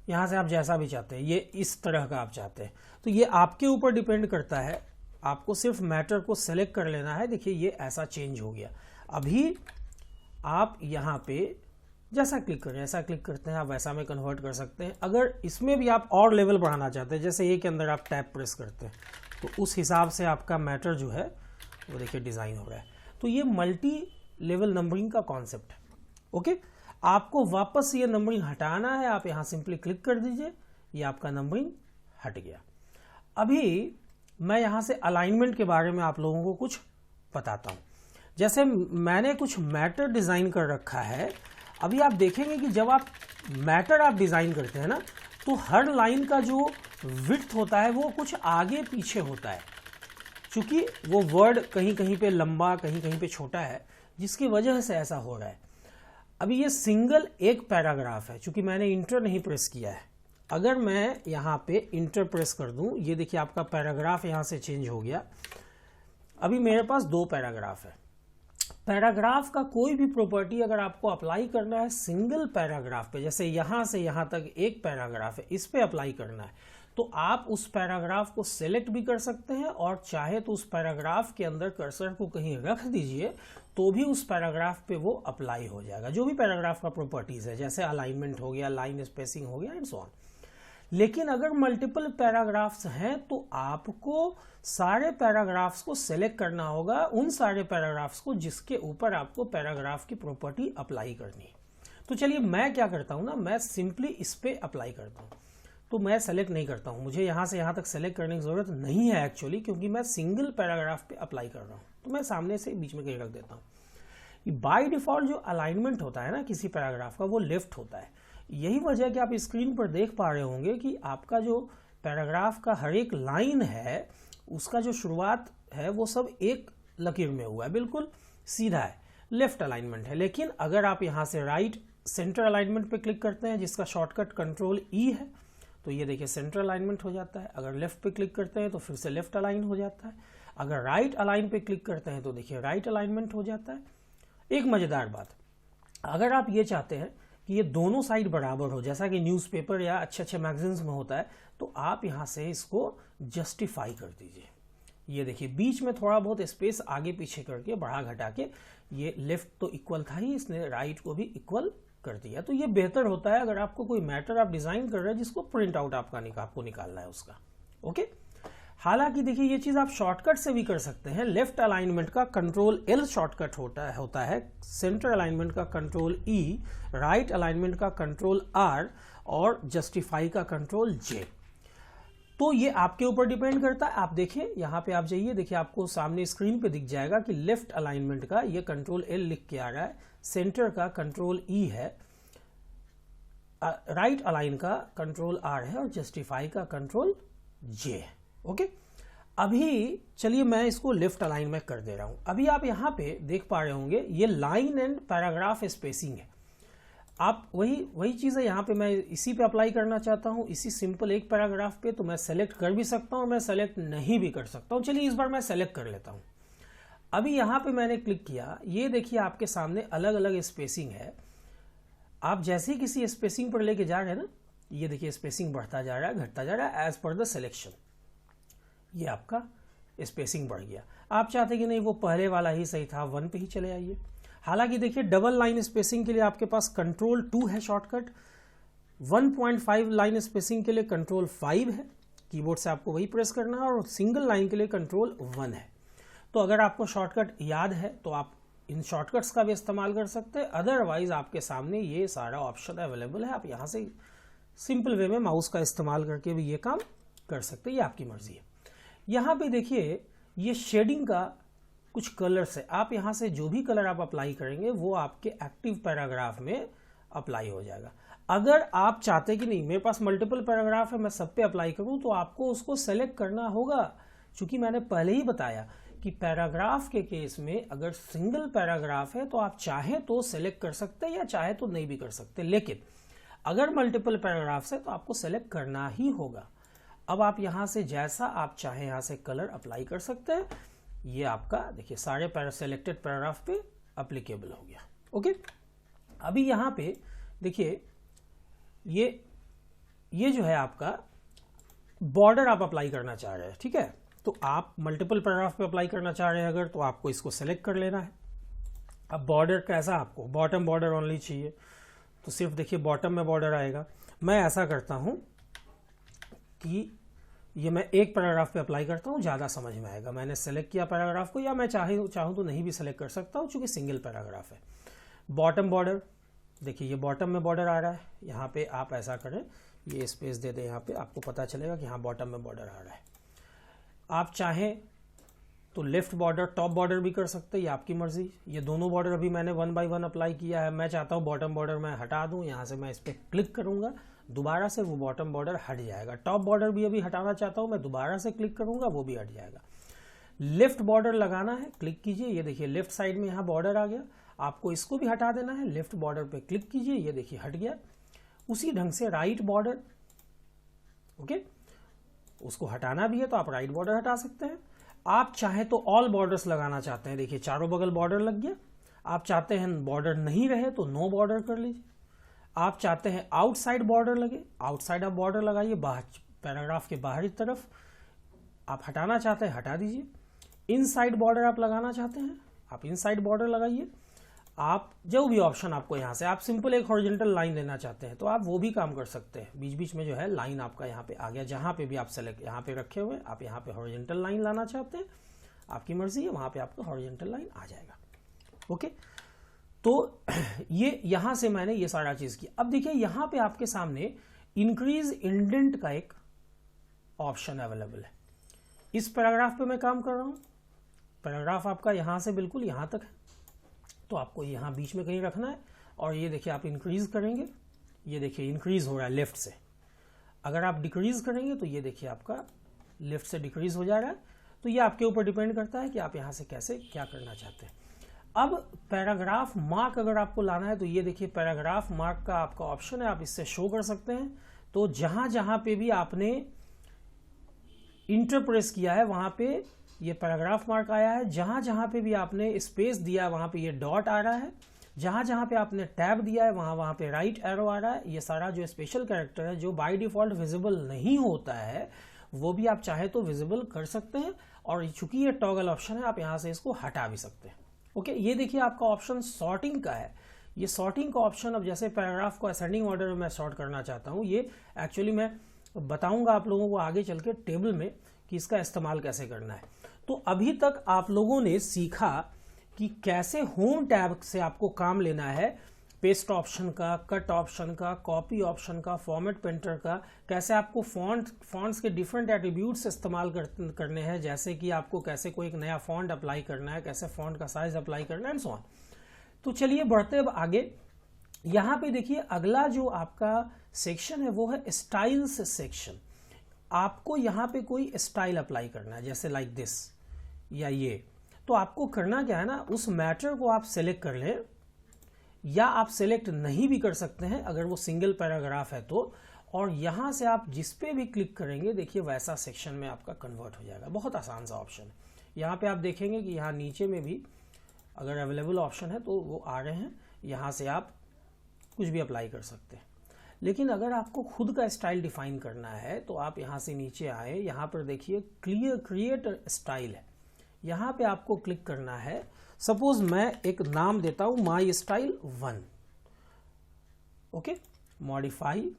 यहां से आप जैसा भी चाहते हैं, ये इस तरह का आप चाहते हैं, तो ये आपके ऊपर डिपेंड करता है। आपको सिर्फ मैटर को सेलेक्ट कर लेना है। देखिए ये ऐसा चेंज हो गया। अभी आप यहाँ पे जैसा क्लिक करें, ऐसा क्लिक करते हैं, आप वैसा में कन्वर्ट कर सकते हैं। अगर इसमें भी आप और लेवल बढ़ाना चाहते हैं, जैसे ए के अंदर आप टैब प्रेस करते हैं, तो उस हिसाब से आपका मैटर जो है वो देखिए डिज़ाइन हो रहा है। तो ये मल्टी लेवल नंबरिंग का कॉन्सेप्ट है। ओके, आपको वापस ये नंबरिंग हटाना है, आप यहाँ सिंपली क्लिक कर दीजिए, ये आपका नंबरिंग हट गया। अभी मैं यहाँ से अलाइनमेंट के बारे में आप लोगों को कुछ बताता हूँ। जैसे मैंने कुछ मैटर डिज़ाइन कर रखा है। अभी आप देखेंगे कि जब आप मैटर आप डिज़ाइन करते हैं ना, तो हर लाइन का जो विड्थ होता है वो कुछ आगे पीछे होता है, क्योंकि वो वर्ड कहीं कहीं पे लंबा, कहीं कहीं पे छोटा है, जिसकी वजह से ऐसा हो रहा है। अभी ये सिंगल एक पैराग्राफ है, क्योंकि मैंने इंटर नहीं प्रेस किया है। अगर मैं यहाँ पे इंटर प्रेस कर दूं, ये देखिए आपका पैराग्राफ यहाँ से चेंज हो गया। अभी मेरे पास 2 पैराग्राफ है। पैराग्राफ का कोई भी प्रॉपर्टी अगर आपको अप्लाई करना है सिंगल पैराग्राफ पे, जैसे यहाँ से यहाँ तक एक पैराग्राफ है, इस पे अप्लाई करना है, तो आप उस पैराग्राफ को सेलेक्ट भी कर सकते हैं, और चाहे तो उस पैराग्राफ के अंदर कर्सर को कहीं रख दीजिए तो भी उस पैराग्राफ पे वो अप्लाई हो जाएगा। जो भी पैराग्राफ का प्रॉपर्टीज है, जैसे अलाइनमेंट हो गया, लाइन स्पेसिंग हो गया, एंड सो ऑन। लेकिन अगर मल्टीपल पैराग्राफ्स हैं तो आपको सारे पैराग्राफ्स को सेलेक्ट करना होगा, उन सारे पैराग्राफ्स को जिसके ऊपर आपको पैराग्राफ की प्रॉपर्टी अप्लाई करनी है। तो चलिए मैं क्या करता हूं ना, मैं सिंपली इस पे अप्लाई करता हूं। तो मैं सेलेक्ट नहीं करता हूं, मुझे यहां से यहां तक सेलेक्ट करने की जरूरत नहीं है एक्चुअली, क्योंकि मैं सिंगल पैराग्राफ पे अप्लाई कर रहा हूं। तो मैं सामने से बीच में कहीं रख देता हूं। बाय डिफॉल्ट जो अलाइनमेंट होता है ना किसी पैराग्राफ का, वो लेफ्ट होता है। यही वजह है कि आप स्क्रीन पर देख पा रहे होंगे कि आपका जो पैराग्राफ का हर एक लाइन है, उसका जो शुरुआत है वो सब एक लकीर में हुआ है, बिल्कुल सीधा है, लेफ्ट अलाइनमेंट है। लेकिन अगर आप यहाँ से राइट सेंटर अलाइनमेंट पे क्लिक करते हैं, जिसका शॉर्टकट कंट्रोल ई है, तो ये देखिए सेंटर अलाइनमेंट हो जाता है। अगर लेफ्ट पे क्लिक करते हैं तो फिर से लेफ्ट अलाइन हो जाता है। अगर राइट अलाइन पे क्लिक करते हैं तो देखिए राइट अलाइनमेंट हो जाता है। एक मजेदार बात, अगर आप ये चाहते हैं कि ये दोनों साइड बराबर हो, जैसा कि न्यूज़पेपर या अच्छे अच्छे मैगजीन्स में होता है, तो आप यहाँ से इसको जस्टिफाई कर दीजिए। ये देखिए बीच में थोड़ा बहुत स्पेस आगे पीछे करके, बढ़ा घटा के, ये लेफ्ट तो इक्वल था ही, इसने राइट को भी इक्वल कर दिया। तो ये बेहतर होता है अगर आपको कोई मैटर आप डिजाइन कर रहे हैं जिसको प्रिंट आउट आपको निकालना है उसका। ओके, हालांकि देखिए ये चीज आप शॉर्टकट से भी कर सकते हैं। लेफ्ट अलाइनमेंट का कंट्रोल एल शॉर्टकट होता है, सेंटर अलाइनमेंट का कंट्रोल ई, राइट अलाइनमेंट का कंट्रोल आर, और जस्टिफाई का कंट्रोल जे। तो ये आपके ऊपर डिपेंड करता है। आप देखिए यहाँ पे आप जाइए, देखिए आपको सामने स्क्रीन पे दिख जाएगा कि लेफ्ट अलाइनमेंट का ये कंट्रोल एल लिख के आ रहा है, सेंटर का कंट्रोल ई है, राइट अलाइन का कंट्रोल आर है, और जस्टिफाई का कंट्रोल जे है। ओके, अभी चलिए मैं इसको लेफ्ट अलाइन में कर दे रहा हूं। अभी आप यहां पे देख पा रहे होंगे ये लाइन एंड पैराग्राफ स्पेसिंग है। आप वही चीज है, यहां पे मैं इसी पे अप्लाई करना चाहता हूं, इसी सिंपल एक पैराग्राफ पे। तो मैं सेलेक्ट कर भी सकता हूं, मैं सेलेक्ट नहीं भी कर सकता हूं। चलिए इस बार मैं सेलेक्ट कर लेता हूं। अभी यहां पे मैंने क्लिक किया, ये देखिए आपके सामने अलग अलग स्पेसिंग है। आप जैसे ही किसी स्पेसिंग पर लेके जा रहे हैं ना, ये देखिए स्पेसिंग बढ़ता जा रहा है, घटता जा रहा है एज पर द सिलेक्शन। ये आपका स्पेसिंग बढ़ गया। आप चाहते कि नहीं वो पहले वाला ही सही था, 1 पे ही चले आइए। हालांकि देखिए डबल लाइन स्पेसिंग के लिए आपके पास कंट्रोल 2 है शॉर्टकट, 1.5 लाइन स्पेसिंग के लिए कंट्रोल 5 है, कीबोर्ड से आपको वही प्रेस करना है, और सिंगल लाइन के लिए कंट्रोल 1 है। तो अगर आपको शॉर्टकट याद है तो आप इन शॉर्टकट्स का भी इस्तेमाल कर सकते हैं, अदरवाइज आपके सामने ये सारा ऑप्शन अवेलेबल है। आप यहाँ से सिंपल वे में माउस का इस्तेमाल करके भी ये काम कर सकते हैं, ये आपकी मर्जी है। यहाँ पे देखिए ये शेडिंग का कुछ कलर्स है, आप यहाँ से जो भी कलर आप अप्लाई करेंगे वो आपके एक्टिव पैराग्राफ में अप्लाई हो जाएगा। अगर आप चाहते कि नहीं मेरे पास मल्टीपल पैराग्राफ है, मैं सब पे अप्लाई करूँ, तो आपको उसको सेलेक्ट करना होगा। चूंकि मैंने पहले ही बताया कि पैराग्राफ के केस में अगर सिंगल पैराग्राफ है तो आप चाहें तो सेलेक्ट कर सकते हैं या चाहे तो नहीं भी कर सकते, लेकिन अगर मल्टीपल पैराग्राफ्स है तो आपको सेलेक्ट करना ही होगा। अब आप यहां से जैसा आप चाहें यहां से कलर अप्लाई कर सकते हैं। ये आपका देखिए सारे सेलेक्टेड पैराग्राफ पे अप्लीकेबल हो गया। ओके, अभी यहां पे देखिए ये जो है आपका बॉर्डर आप अप्लाई करना चाह रहे हैं, ठीक है। तो आप मल्टीपल पैराग्राफ पे अप्लाई करना चाह रहे हैं अगर, तो आपको इसको सेलेक्ट कर लेना है। अब बॉर्डर कैसा, आपको बॉटम बॉर्डर ओनली चाहिए तो सिर्फ देखिए बॉटम में बॉर्डर आएगा। मैं ऐसा करता हूं कि ये मैं एक पैराग्राफ पे अप्लाई करता हूं, ज्यादा समझ में आएगा। मैंने सेलेक्ट किया पैराग्राफ को, या मैं चाहूं तो नहीं भी सेलेक्ट कर सकता हूं चूंकि सिंगल पैराग्राफ है। बॉटम बॉर्डर देखिए ये बॉटम में बॉर्डर आ रहा है, यहाँ पे आप ऐसा करें, ये स्पेस दे दें, यहाँ पे आपको पता चलेगा कि हाँ बॉटम में बॉर्डर आ रहा है। आप चाहें तो लेफ्ट बॉर्डर टॉप बॉर्डर भी कर सकते हैं, ये आपकी मर्जी। ये दोनों बॉर्डर अभी मैंने 1 बाय 1 अप्लाई किया है। मैं चाहता हूँ बॉटम बॉर्डर मैं हटा दूं, यहाँ से मैं इस पर क्लिक करूंगा, दोबारा से वो बॉटम बॉर्डर हट जाएगा। टॉप बॉर्डर भी अभी हटाना चाहता हूँ मैं, दोबारा से क्लिक करूंगा, वो भी हट जाएगा। लेफ्ट बॉर्डर लगाना है, क्लिक कीजिए, ये देखिए लेफ्ट साइड में यहाँ बॉर्डर आ गया। आपको इसको भी हटा देना है, लेफ्ट बॉर्डर पे क्लिक कीजिए, ये देखिए हट गया। उसी ढंग से राइट बॉर्डर, ओके, उसको हटाना भी है तो आप राइट बॉर्डर हटा सकते हैं। आप चाहे तो ऑल बॉर्डर्स लगाना चाहते हैं, देखिए चारों बगल बॉर्डर लग गया। आप चाहते हैं बॉर्डर नहीं रहे तो नो बॉर्डर कर लीजिए। आप चाहते हैं आउटसाइड बॉर्डर लगे, आउटसाइड आप बॉर्डर लगाइए, बाहर पैराग्राफ के बाहरी तरफ। आप हटाना चाहते हैं हटा दीजिए। इनसाइड बॉर्डर आप लगाना चाहते हैं, आप इनसाइड बॉर्डर लगाइए। आप जो भी ऑप्शन आपको यहाँ से, आप सिंपल एक हॉरिजॉन्टल लाइन लेना चाहते हैं तो आप वो भी काम कर सकते हैं। बीच बीच में जो है लाइन आपका यहाँ पे आ गया, जहां पे भी आप सेलेक्ट यहाँ पे रखे हुए, आप यहाँ पे हॉरिजॉन्टल लाइन लाना चाहते हैं, आपकी मर्जी है, वहां पे आपका हॉरिजॉन्टल लाइन आ जाएगा। ओके, तो ये यहां से मैंने ये सारा चीज किया। अब देखिए यहाँ पे आपके सामने इंक्रीज इंडेंट का एक ऑप्शन अवेलेबल है। इस पैराग्राफ पे मैं काम कर रहा हूं, पैराग्राफ आपका यहां से बिल्कुल यहां तक है, तो आपको यहाँ बीच में कहीं रखना है। और ये देखिए आप इंक्रीज करेंगे, ये देखिए इंक्रीज हो रहा है लेफ्ट से। अगर आप डिक्रीज करेंगे तो ये देखिए आपका लेफ्ट से डिक्रीज हो जा रहा है। तो ये आपके ऊपर डिपेंड करता है कि आप यहाँ से कैसे क्या करना चाहते हैं। अब पैराग्राफ मार्क अगर आपको लाना है तो ये देखिए पैराग्राफ मार्क का आपका ऑप्शन है, आप इससे शो कर सकते हैं। तो जहां जहां पे भी आपने इंटर प्रेस किया है वहां पे ये पैराग्राफ मार्क आया है। जहां जहां पे भी आपने स्पेस दिया है वहां पे ये डॉट आ रहा है। जहां जहां पे आपने टैब दिया है वहां पे राइट एरो आ रहा है। ये सारा जो स्पेशल कैरेक्टर है जो बाय डिफॉल्ट विजिबल नहीं होता है वो भी आप चाहे तो विजिबल कर सकते हैं। और चूंकि ये टॉगल ऑप्शन है आप यहां से इसको हटा भी सकते हैं। ओके, ये देखिए आपका ऑप्शन सॉर्टिंग का है। ये सॉर्टिंग का ऑप्शन, अब जैसे पैराग्राफ को असेंडिंग ऑर्डर में मैं सॉर्ट करना चाहता हूं, ये एक्चुअली मैं बताऊंगा आप लोगों को आगे चल के टेबल में कि इसका इस्तेमाल कैसे करना है। तो अभी तक आप लोगों ने सीखा कि कैसे होम टैब से आपको काम लेना है, पेस्ट ऑप्शन का, कट ऑप्शन का, कॉपी ऑप्शन का, फॉर्मेट पेंटर का, कैसे आपको फॉन्ट्स के डिफरेंट एट्रीब्यूट्स इस्तेमाल करने हैं, जैसे कि आपको कैसे कोई एक नया फॉन्ट अप्लाई करना है, कैसे फॉन्ट का साइज अप्लाई करना है एंड सो ऑन। तो चलिए बढ़ते अब आगे। यहां पे देखिए अगला जो आपका सेक्शन है वो है स्टाइल्स सेक्शन। आपको यहां पे कोई स्टाइल अप्लाई करना है, जैसे लाइक दिस या ये। तो आपको करना क्या है ना, उस मैटर को आप सेलेक्ट कर लें, या आप सेलेक्ट नहीं भी कर सकते हैं अगर वो सिंगल पैराग्राफ है तो। और यहां से आप जिस पे भी क्लिक करेंगे देखिए वैसा सेक्शन में आपका कन्वर्ट हो जाएगा। बहुत आसान सा ऑप्शन है। यहां पे आप देखेंगे कि यहां नीचे में भी अगर अवेलेबल ऑप्शन है तो वो आ रहे हैं, यहां से आप कुछ भी अप्लाई कर सकते हैं। लेकिन अगर आपको खुद का स्टाइल डिफाइन करना है तो आप यहां से नीचे आए, यहां पर देखिए क्रिएट स्टाइल है, यहां पे आपको क्लिक करना है। सपोज मैं एक नाम देता हूं माई स्टाइल 1, ओके, मॉडिफाई।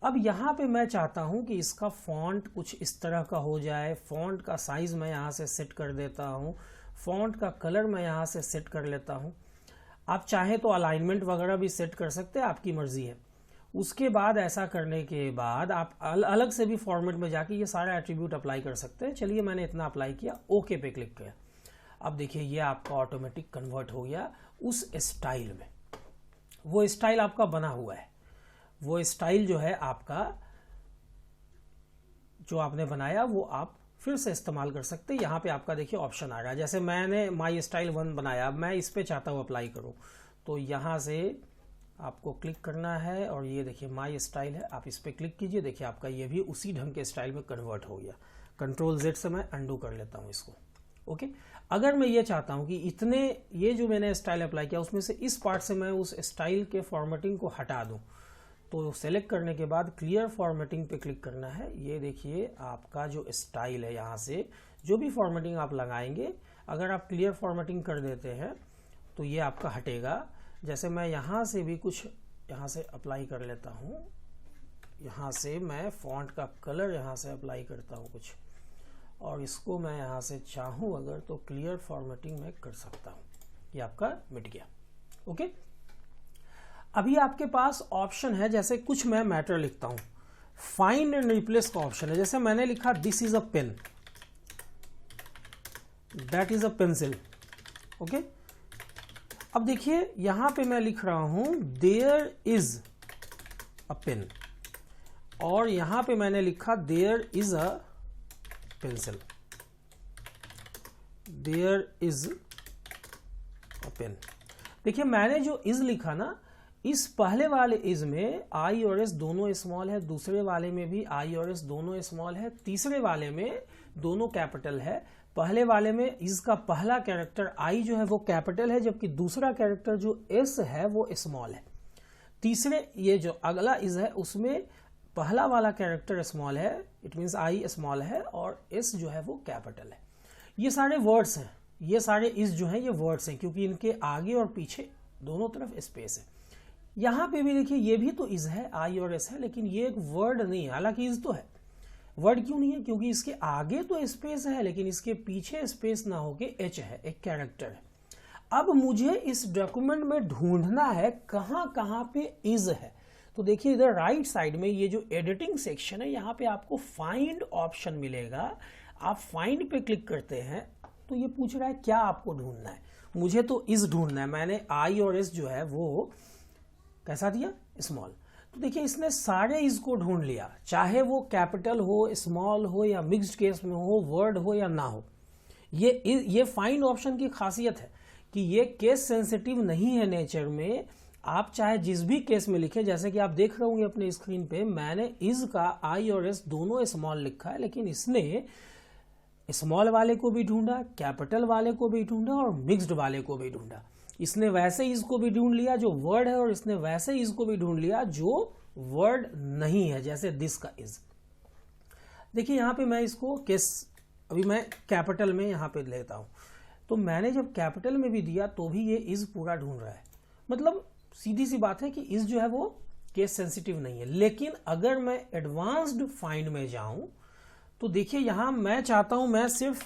अब यहां पे मैं चाहता हूं कि इसका फॉन्ट कुछ इस तरह का हो जाए। फॉन्ट का साइज मैं यहां से सेट कर देता हूं, फॉन्ट का कलर मैं यहां से सेट कर लेता हूं। आप चाहे तो अलाइनमेंट वगैरह भी सेट कर सकते हैं, आपकी मर्जी है। उसके बाद ऐसा करने के बाद आप अलग से भी फॉर्मेट में जाके ये सारा एट्रीब्यूट अप्लाई कर सकते हैं। चलिए मैंने इतना अप्लाई किया, ओके पे क्लिक किया। अब देखिए ये आपका ऑटोमेटिक कन्वर्ट हो गया उस स्टाइल में। वो स्टाइल आपका बना हुआ है, वो स्टाइल जो है आपका जो आपने बनाया वो आप फिर से इस्तेमाल कर सकते हैं। यहाँ पे आपका देखिए ऑप्शन आ रहा है, जैसे मैंने माई स्टाइल 1 बनाया, अब मैं इस पे चाहता हूँ अप्लाई करूँ, तो यहाँ से आपको क्लिक करना है और ये देखिए माई स्टाइल है, आप इस पर क्लिक कीजिए। देखिए आपका ये भी उसी ढंग के स्टाइल में कन्वर्ट हो गया। कंट्रोल Z से मैं अंडू कर लेता हूँ इसको। ओके, अगर मैं ये चाहता हूँ कि इतने ये जो मैंने स्टाइल अप्लाई किया उसमें से इस पार्ट से मैं उस स्टाइल के फॉर्मेटिंग को हटा दूँ, तो सेलेक्ट करने के बाद क्लियर फॉर्मेटिंग पे क्लिक करना है। ये देखिए आपका जो स्टाइल है, यहाँ से जो भी फॉर्मेटिंग आप लगाएंगे, अगर आप क्लियर फॉर्मेटिंग कर देते हैं तो ये आपका हटेगा। जैसे मैं यहाँ से भी कुछ यहाँ से अप्लाई कर लेता हूँ, यहाँ से मैं फॉन्ट का कलर यहाँ से अप्लाई करता हूँ कुछ, और इसको मैं यहाँ से चाहूँ अगर तो क्लियर फॉर्मेटिंग मैं कर सकता हूँ। ये आपका मिट गया। ओके, अभी आपके पास ऑप्शन है, जैसे कुछ मैं मैटर लिखता हूँ, फाइंड एंड रिप्लेस का ऑप्शन है। जैसे मैंने लिखा this is a pen, that is a pencil. Okay, अब देखिए यहां पे मैं लिख रहा हूं देयर इज अ पेन, और यहां पे मैंने लिखा there is a pencil, there is a pen. देखिए मैंने जो इज लिखा ना, इस पहले वाले इज में आई और एस दोनों स्मॉल है, दूसरे वाले में भी आई और एस दोनों स्मॉल है, तीसरे वाले में दोनों कैपिटल है। पहले वाले में इज का पहला कैरेक्टर आई जो है वो कैपिटल है, जबकि दूसरा कैरेक्टर जो एस है वो स्मॉल है। तीसरे ये जो अगला इज है उसमें पहला वाला कैरेक्टर स्मॉल है, इट मीन्स आई स्मॉल है, और एस जो है वो कैपिटल है। ये सारे वर्ड्स हैं, ये सारे इज जो हैं ये वर्ड्स हैं, क्योंकि इनके आगे और पीछे दोनों तरफ स्पेस है। यहां पे भी देखिए ये भी तो इज है, आई और एस है, लेकिन ये एक वर्ड नहीं है। हालांकि इज तो है, वर्ड क्यों नहीं है? क्योंकि इसके आगे तो स्पेस है लेकिन इसके पीछे स्पेस ना होके एच है, एक कैरेक्टर है। अब मुझे इस डॉक्यूमेंट में ढूंढना है कहां पे इज है। तो देखिए इधर राइट साइड में ये जो एडिटिंग सेक्शन है, यहाँ पे आपको फाइंड ऑप्शन मिलेगा। आप फाइंड पे क्लिक करते हैं तो ये पूछ रहा है क्या आपको ढूंढना है। मुझे तो इज ढूंढना है, मैंने आई और एस जो है वो कैसा दिया, स्मॉल। तो देखिए इसने सारे इज को ढूंढ लिया, चाहे वो कैपिटल हो, स्मॉल हो, या मिक्स्ड केस में हो, वर्ड हो या ना हो। ये फाइंड ऑप्शन की खासियत है कि ये केस सेंसिटिव नहीं है नेचर में। आप चाहे जिस भी केस में लिखे, जैसे कि आप देख रहे होंगे अपने स्क्रीन पे, मैंने इज का आई और एस दोनों स्मॉल लिखा है, लेकिन इसने स्मॉल वाले को भी ढूंढा, कैपिटल वाले को भी ढूंढा और मिक्स्ड वाले को भी ढूंढा। इसने वैसे इज को भी ढूंढ लिया जो वर्ड है, और इसने वैसे इज को भी ढूंढ लिया जो वर्ड नहीं है, जैसे दिस का इज। देखिए यहां पे मैं इसको केस, अभी मैं कैपिटल में यहां पे लेता हूं, तो मैंने जब कैपिटल में भी दिया तो भी ये इज पूरा ढूंढ रहा है। मतलब सीधी सी बात है कि इज जो है वो केस सेंसिटिव नहीं है। लेकिन अगर मैं एडवांस्ड फाइंड में जाऊं तो देखिए यहां मैं चाहता हूं मैं सिर्फ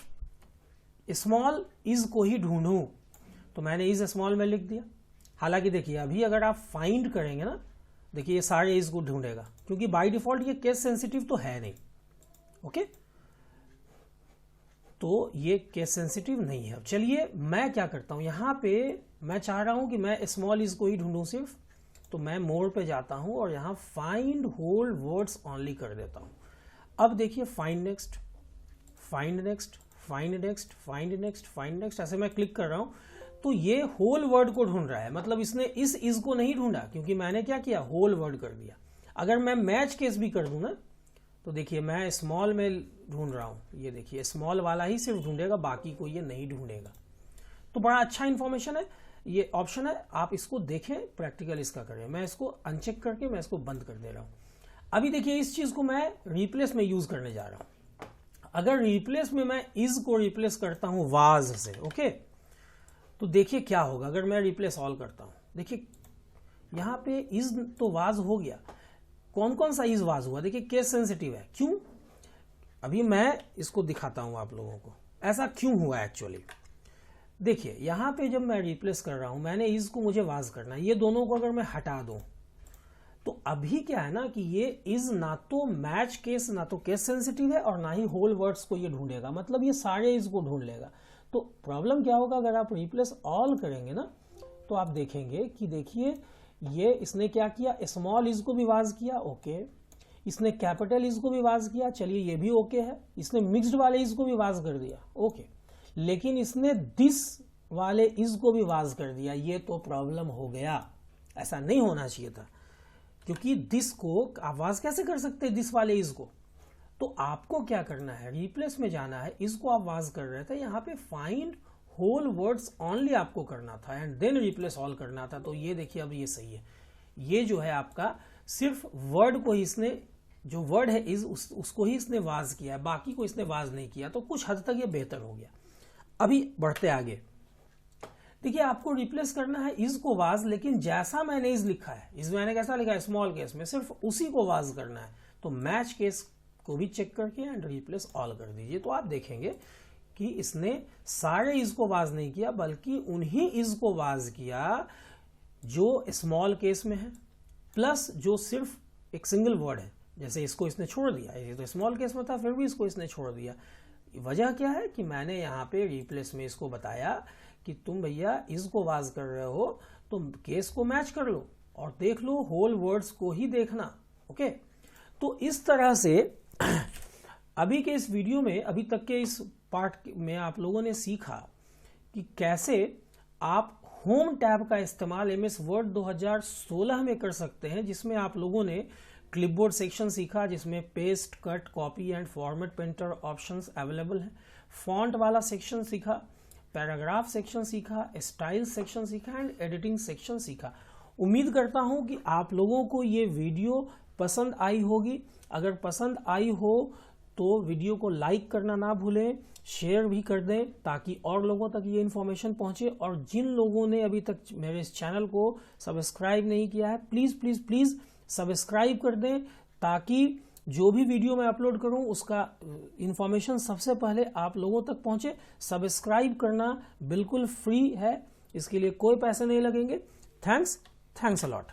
स्मॉल इज को ही ढूंढूं, तो मैंने इज स्मॉल में लिख दिया। हालांकि देखिए अभी अगर आप फाइंड करेंगे ना, देखिए ये सारे इज को ढूंढेगा, क्योंकि बाय डिफॉल्ट ये केस सेंसिटिव तो है नहीं। ओके, तो ये केस सेंसिटिव नहीं है। अब चलिए मैं क्या करता हूं, यहां पे मैं चाह रहा हूं कि मैं स्मॉल इज को ही ढूंढूं सिर्फ, तो मैं मोर पे जाता हूं और यहां फाइंड होल वर्ड्स ओनली कर देता हूं। अब देखिए find next, find next, find next, find next, find next, ऐसे मैं क्लिक कर रहा हूं तो ये होल वर्ड को ढूंढ रहा है। मतलब इसने इस इज को नहीं ढूंढा, क्योंकि मैंने क्या किया, होल वर्ड कर दिया। अगर मैं मैच केस भी कर दूं ना, तो देखिए मैं स्मॉल में ढूंढ रहा हूं, ये देखिए स्मॉल वाला ही सिर्फ ढूंढेगा, बाकी को ये नहीं ढूंढेगा। तो बड़ा अच्छा इंफॉर्मेशन है, ये ऑप्शन है, आप इसको देखें, प्रैक्टिकल इसका करें। मैं इसको अनचेक करके मैं इसको बंद कर दे रहा हूं। अभी देखिए इस चीज को मैं रिप्लेस में यूज करने जा रहा हूं। अगर रिप्लेस में मैं इज को रिप्लेस करता हूं वाज से, ओके, तो देखिए क्या होगा अगर मैं रिप्लेस ऑल करता हूं। देखिए यहां पे इज तो वाज हो गया, कौन कौन सा इज वाज हुआ, देखिए केस सेंसिटिव है। क्यों? अभी मैं इसको दिखाता हूं आप लोगों को ऐसा क्यों हुआ एक्चुअली। देखिए यहां पे जब मैं रिप्लेस कर रहा हूं, मैंने इज को मुझे वाज करना है, ये दोनों को अगर मैं हटा दूं तो अभी क्या है ना कि ये इज ना तो मैच केस, ना तो केस सेंसिटिव है, और ना ही होल वर्ड्स को ये ढूंढेगा। मतलब ये सारे इज को ढूंढ लेगा। तो प्रॉब्लम क्या होगा, अगर आप रिप्लेस ऑल करेंगे ना, तो आप देखेंगे कि देखिए ये इसने क्या किया, स्मॉल इज को भी वाज किया, ओके, इसने कैपिटल इज को भी वाज किया, चलिए ये भी ओके है। इसने मिक्स्ड वाले इज को भी वाज कर दिया, ओके। लेकिन इसने दिस वाले इज को भी वाज कर दिया, ये तो प्रॉब्लम हो गया। ऐसा नहीं होना चाहिए था, क्योंकि दिस को आप वाज कैसे कर सकते हैं दिस वाले इज को। तो आपको क्या करना है, रिप्लेस में जाना है। इसको आप वाज कर रहे थे, यहाँ पे फाइंड होल वर्ड्स ओनली आपको करना था एंड देन रिप्लेस ऑल करना था। तो ये देखिए अब ये सही है। ये जो है आपका सिर्फ वर्ड को ही इसने, जो वर्ड है इज उसको ही इसने वाज किया है, बाकी को इसने वाज नहीं किया। तो कुछ हद तक ये बेहतर हो गया। अभी बढ़ते आगे, देखिए आपको रिप्लेस करना है इज को वाज, लेकिन जैसा मैंने इज लिखा है, इज मैंने कैसा लिखा है स्मॉल केस में, सिर्फ उसी को वाज करना है। तो मैच केस को भी चेक करके एंड रिप्लेस ऑल कर दीजिए। तो आप देखेंगे कि इसने सारे इज को वाज नहीं किया, बल्कि उन्हीं इज को वाज किया जो स्मॉल केस में है, प्लस जो सिर्फ एक सिंगल वर्ड है। जैसे इसको इसने छोड़ दिया, ये तो स्मॉल केस में था, फिर भी इसको इसने छोड़ दिया। वजह क्या है कि मैंने यहाँ पे रिप्लेस में इसको बताया कि तुम भैया इज को वाज कर रहे हो तो केस को मैच कर लो और देख लो, होल वर्ड्स को ही देखना, ओके। तो इस तरह से अभी के इस वीडियो में, अभी तक के इस पार्ट में आप लोगों ने सीखा कि कैसे आप होम टैब का इस्तेमाल एमएस वर्ड 2016 में कर सकते हैं, जिसमें आप लोगों ने क्लिपबोर्ड सेक्शन सीखा, जिसमें paste, cut, copy and format printer options available हैं। फॉन्ट वाला सेक्शन सीखा, पैराग्राफ सेक्शन सीखा, स्टाइल सेक्शन सीखा एंड एडिटिंग सेक्शन सीखा। उम्मीद करता हूं कि आप लोगों को ये वीडियो पसंद आई होगी। अगर पसंद आई हो तो वीडियो को लाइक करना ना भूलें, शेयर भी कर दें ताकि और लोगों तक ये इन्फॉर्मेशन पहुंचे। और जिन लोगों ने अभी तक मेरे इस चैनल को सब्सक्राइब नहीं किया है, प्लीज़ प्लीज़ प्लीज़ सब्सक्राइब कर दें, ताकि जो भी वीडियो मैं अपलोड करूं उसका इन्फॉर्मेशन सबसे पहले आप लोगों तक पहुंचे। सब्सक्राइब करना बिल्कुल फ्री है, इसके लिए कोई पैसे नहीं लगेंगे। Thanks a lot.